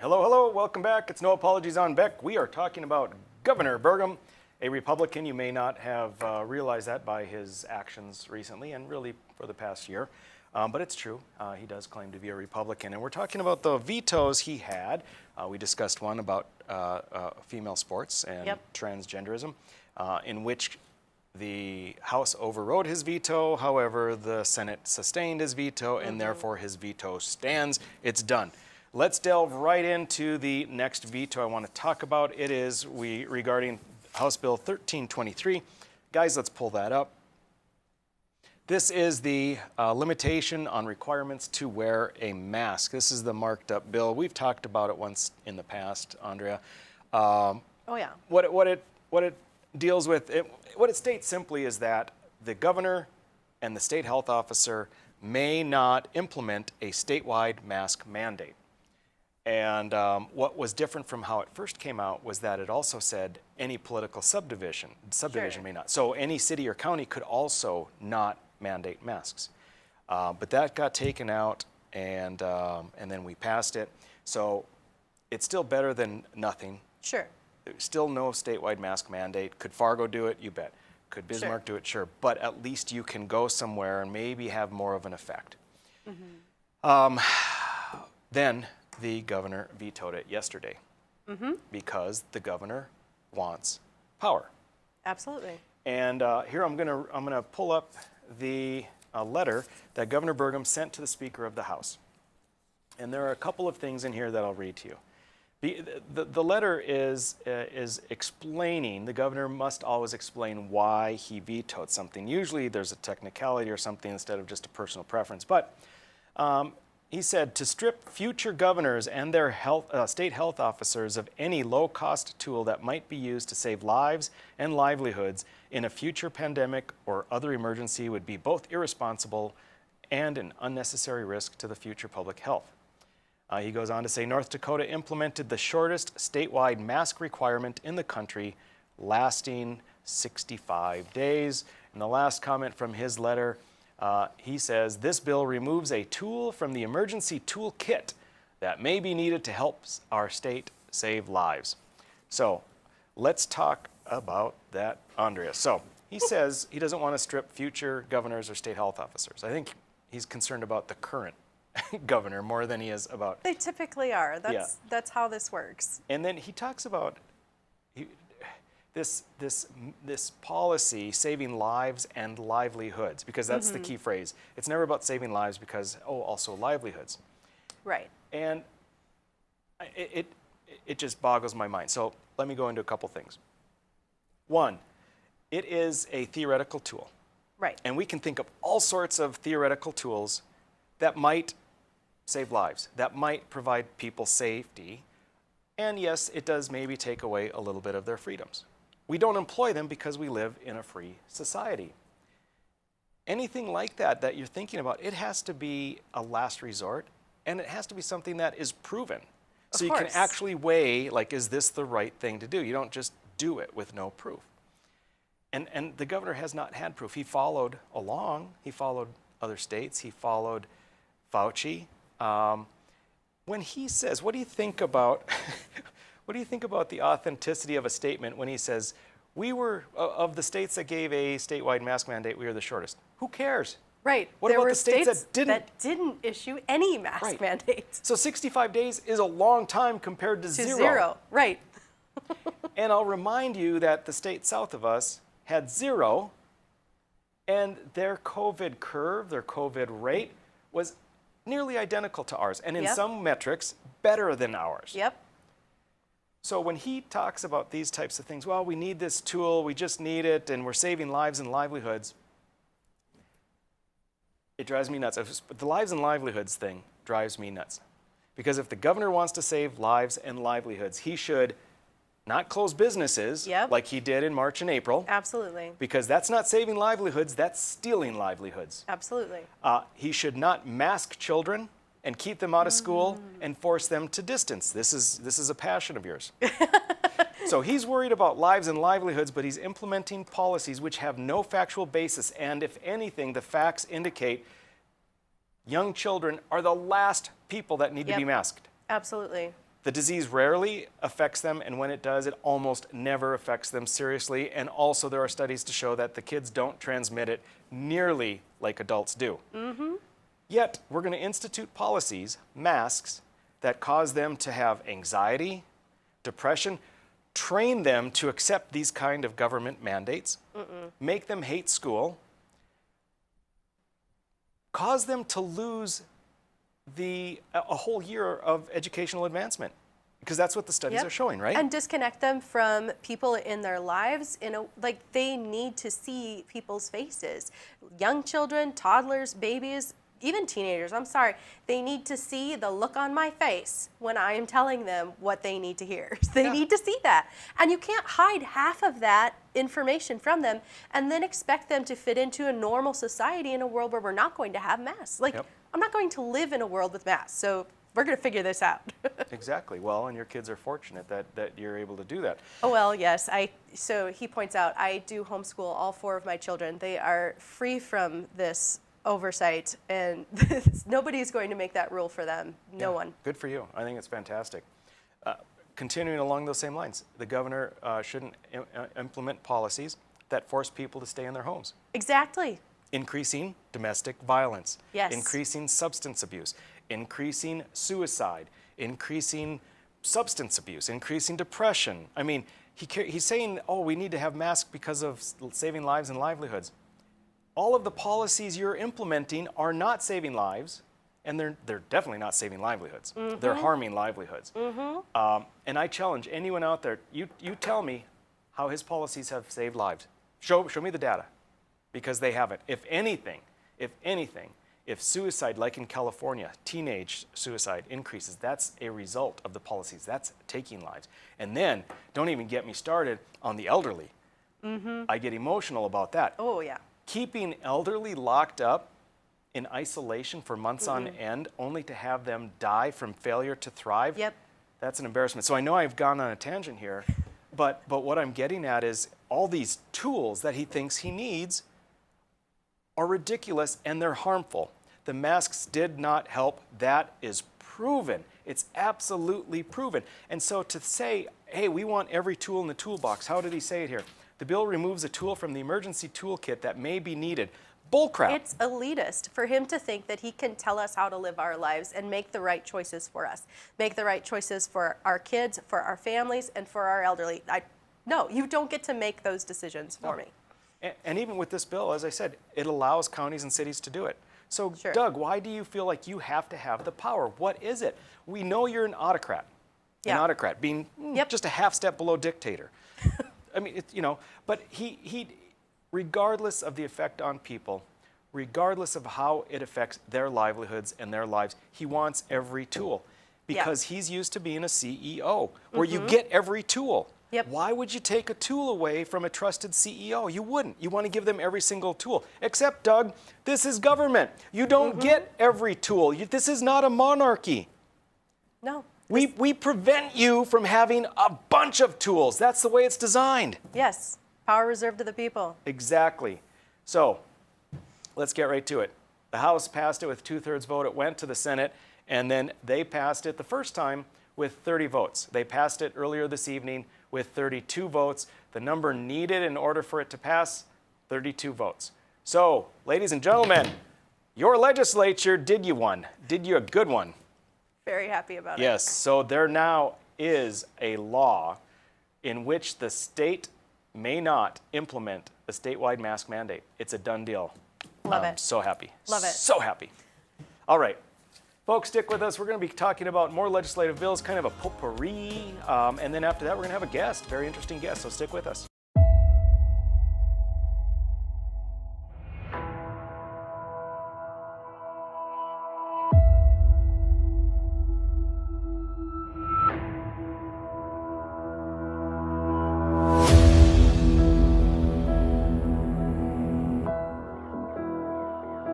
Hello, hello, welcome back. It's No Apologies on Beck. We are talking about Governor Burgum, a Republican. You may not have realized that by his actions recently and really for the past year, but it's true. He does claim to be a Republican. And we're talking about the vetoes he had. We discussed one about female sports and transgenderism, in which the House overrode his veto. However, the Senate sustained his veto, and therefore his veto stands. It's done. Let's delve right into the next veto I want to talk about. It is regarding House Bill 1323. Guys, let's pull that up. This is the limitation on requirements to wear a mask. This is the marked up bill. We've talked about it once in the past, Andrea. Oh yeah. What it deals with, what it states simply is that the governor and the state health officer may not implement a statewide mask mandate. And what was different from how it first came out was that it also said any political subdivision may not. So any city or county could also not mandate masks. But that got taken out, and then we passed it. So it's still better than nothing. Sure. There's still no statewide mask mandate. Could Fargo do it? You bet. Could Bismarck do it? Sure. But at least you can go somewhere and maybe have more of an effect. Then the governor vetoed it yesterday because the governor wants power. Absolutely. And here I'm gonna pull up the letter that Governor Burgum sent to the Speaker of the House. And there are a couple of things in here that I'll read to you. The letter is explaining, the governor must always explain why he vetoed something. Usually there's a technicality or something instead of just a personal preference. But he said, to strip future governors and their state health officers of any low-cost tool that might be used to save lives and livelihoods in a future pandemic or other emergency would be both irresponsible and an unnecessary risk to the future public health. He goes on to say, North Dakota implemented the shortest statewide mask requirement in the country, lasting 65 days. And the last comment from his letter, he says, this bill removes a tool from the emergency toolkit that may be needed to help our state save lives. So let's talk about that, Andrea. So he says he doesn't want to strip future governors or state health officers. I think he's concerned about the current governor more than he is about... They typically are. That's how this works. And then he talks about this policy saving lives and livelihoods, because that's the key phrase. It's never about saving lives because, also livelihoods. Right. And it just boggles my mind. So let me go into a couple things. One, it is a theoretical tool. Right. And we can think of all sorts of theoretical tools that might save lives, that might provide people safety. And yes, it does maybe take away a little bit of their freedoms. We don't employ them because we live in a free society. Anything like that you're thinking about, it has to be a last resort, and it has to be something that is proven. So you can actually weigh, like, is this the right thing to do? You don't just do it with no proof. And the governor has not had proof. He followed along. He followed other states. He followed Fauci. When he says, what do you think about... What do you think about the authenticity of a statement when he says, we were, of the states that gave a statewide mask mandate, we were the shortest? Who cares? Right. What about the states that didn't issue any mask mandates? So 65 days is a long time compared to zero. Zero, right. And I'll remind you that the state south of us had 0, and their COVID curve, their COVID rate, was nearly identical to ours, and in some metrics, better than ours. Yep. So when he talks about these types of things, well, we need this tool, we just need it, and we're saving lives and livelihoods, it drives me nuts. The lives and livelihoods thing drives me nuts. Because if the governor wants to save lives and livelihoods, he should not close businesses like he did in March and April. Absolutely. Because that's not saving livelihoods, that's stealing livelihoods. Absolutely. He should not mask children and keep them out of school and force them to distance. This is a passion of yours. So he's worried about lives and livelihoods, but he's implementing policies which have no factual basis. And if anything, the facts indicate young children are the last people that need to be masked. Absolutely. The disease rarely affects them, and when it does, it almost never affects them seriously. And also there are studies to show that the kids don't transmit it nearly like adults do. Yet, we're going to institute policies, masks, that cause them to have anxiety, depression, train them to accept these kind of government mandates, make them hate school, cause them to lose a whole year of educational advancement, because that's what the studies are showing, right? And disconnect them from people in their lives. Like, they need to see people's faces. Young children, toddlers, babies, even teenagers, I'm sorry, they need to see the look on my face when I am telling them what they need to hear. They need to see that. And you can't hide half of that information from them and then expect them to fit into a normal society in a world where we're not going to have masks. Like, I'm not going to live in a world with masks, so we're going to figure this out. Exactly. Well, and your kids are fortunate that you're able to do that. Oh, well, yes. So he points out, I do homeschool all 4 of my children. They are free from this oversight, and nobody's going to make that rule for them. No one. Good for you. I think it's fantastic. Continuing along those same lines, the governor shouldn't implement policies that force people to stay in their homes. Exactly. Increasing domestic violence. Yes. Increasing substance abuse. Increasing suicide. Increasing substance abuse. Increasing depression. I mean, he's saying, oh, we need to have masks because of saving lives and livelihoods. All of the policies you're implementing are not saving lives, and they're definitely not saving livelihoods. They're harming livelihoods. And I challenge anyone out there, you tell me how his policies have saved lives. Show me the data, because they haven't. If anything, if suicide, like in California, teenage suicide increases, that's a result of the policies. That's taking lives. And then, don't even get me started on the elderly. I get emotional about that. Oh, yeah. Keeping elderly locked up in isolation for months on end, only to have them die from failure to thrive, that's an embarrassment. So I know I've gone on a tangent here, but what I'm getting at is all these tools that he thinks he needs are ridiculous and they're harmful. The masks did not help. That is proven. It's absolutely proven. And so to say, hey, we want every tool in the toolbox, how did he say it here? The bill removes a tool from the emergency toolkit that may be needed. Bullcrap. It's elitist for him to think that he can tell us how to live our lives and make the right choices for us. Make the right choices for our kids, for our families, and for our elderly. No, you don't get to make those decisions for me. And even with this bill, as I said, it allows counties and cities to do it. So, Doug, why do you feel like you have to have the power? What is it? We know you're an autocrat. An autocrat, being just a half step below dictator. I mean, but he, regardless of the effect on people, regardless of how it affects their livelihoods and their lives, he wants every tool because he's used to being a CEO where you get every tool. Why would you take a tool away from a trusted CEO? You wouldn't. You want to give them every single tool. Except, Doug, this is government. You don't get every tool. This is not a monarchy. No. We prevent you from having a bunch of tools. That's the way it's designed. Yes. Power reserved to the people. Exactly. So let's get right to it. The House passed it with 2/3 vote. It went to the Senate, and then they passed it the first time with 30 votes. They passed it earlier this evening with 32 votes. The number needed in order for it to pass, 32 votes. So, ladies and gentlemen, your legislature did you one. Did you a good one. Very happy about it. Yes, so there now is a law in which the state may not implement a statewide mask mandate. It's a done deal. Love it. So happy. Love it. So happy. All right. Folks, stick with us. We're going to be talking about more legislative bills, kind of a potpourri. And then after that, we're going to have a guest, very interesting guest. So stick with us.